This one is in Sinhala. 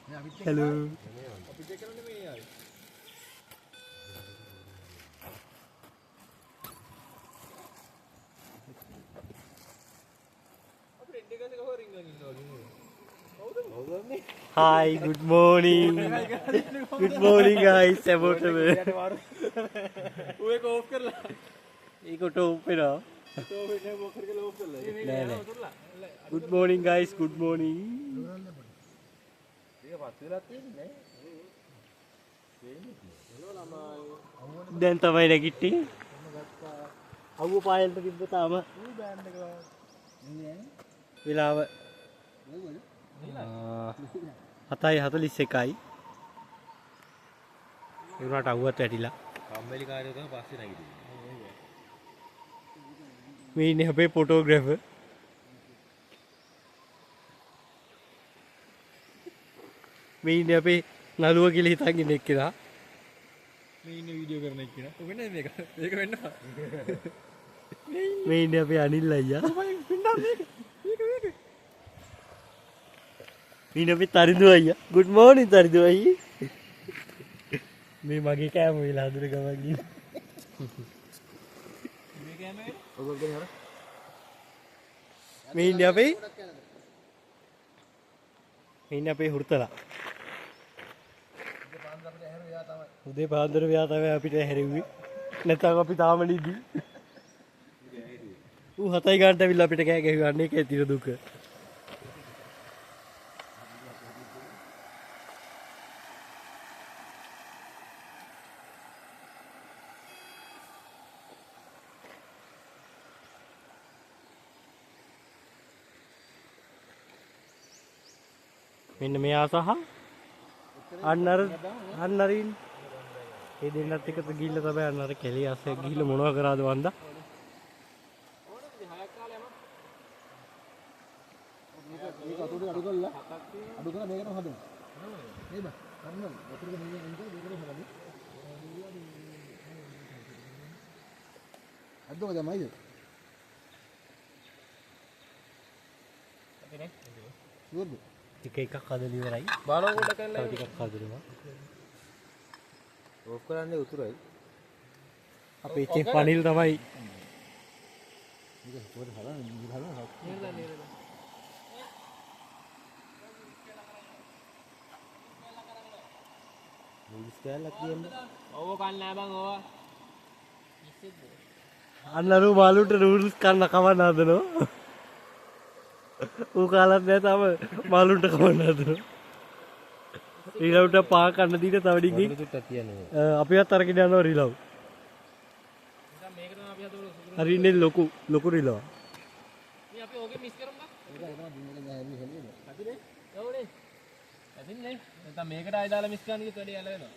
hello hi good morning guys about good morning guys good morning දැන් තමයි නැගිටින්නේ අවුව පායලට තිබ්බ තාම වෙලාව 7:41යි ඒ වුණාට අවුවත් වැටිලා කම්මැලි කාර්යය තමයි පස්සේ නැගිටින්නේ මේ ඉන්නේ අපේ ෆොටෝග්‍රැෆර් මේ ඉන්නේ අපේ නළුව කියලා හිතන් ඉන්න එක්කෙනා මේ ඉන්නේ වීඩියෝ කරන එක්කෙනා ඔබ නේ මේක වෙන්න මේ ඉන්නේ අපේ අනිල් අයියා මේ අපි තරිදු අයියා good morning තරිදු අයියේ මේ මගේ කෑම වෙලා හදුන ගමන් ගිහින් මේ කෑම ඔයගොල්ලෝ හර මේ ඉන්නේ අපේ හුර්තලා උදේ පාන්දර ව්‍යා තමයි අපිට හැරෙව්වේ නැත්නම් අපි තාම නිදි ඌ 7යි ගානට ඇවිල්ලා අපිට කෑ ගැහුවා ඒකේ තිර දුක මෙන්න මෙයා සහ අන්නරින් ඒ දෙන්නත් එක්ක ගිහිල්ලා තමයි අන්නර කෙලිය අස්සේ ගිහිල්ලා මොනවා කරාද වන්දා මේක අඩු කරලා මේකට හදමු නේද අන්න වතුරක මේක මේකට හදමු අද්දෝ ගමයිද අපිනේ ෂුවර්ද ටික එකක් හදලා ඉවරයි බාලව කොට කරලා ටිකක් හදනවා ඕෆ් කරන්නේ උතුරයි අපේ චෙෆ් අනිල් තමයි මේක පොඩි හදන්න නේද නූඩල්ස් කෑල්ලක් කියන්නේ ඕව කන්න නෑ බං ඕවා අන්නරු මාළුට නූඩල්ස් කන්න කවන්න හදනවා ඌ කාලත් නෑ තාම මාළුන්ට කවන්න හදනවා රිලව්ට පා කන්න දීලා තව ඩිංගින් අපිවත් අරගෙන යනවා රිලව් මේක තමයි අපි හදවල හරි ඉන්නේ ලොකු රිලව් මේ අපි ඕකේ මිස් කරමු බා ඒක තමයි දිනක ගහන්නේ හැලියනේ හදිනේ යවනේ හදින්නේ නැත්නම් මේකට ආය දාලා මිස් කරන්න කිව්වොත් වැඩේ යල වෙනවා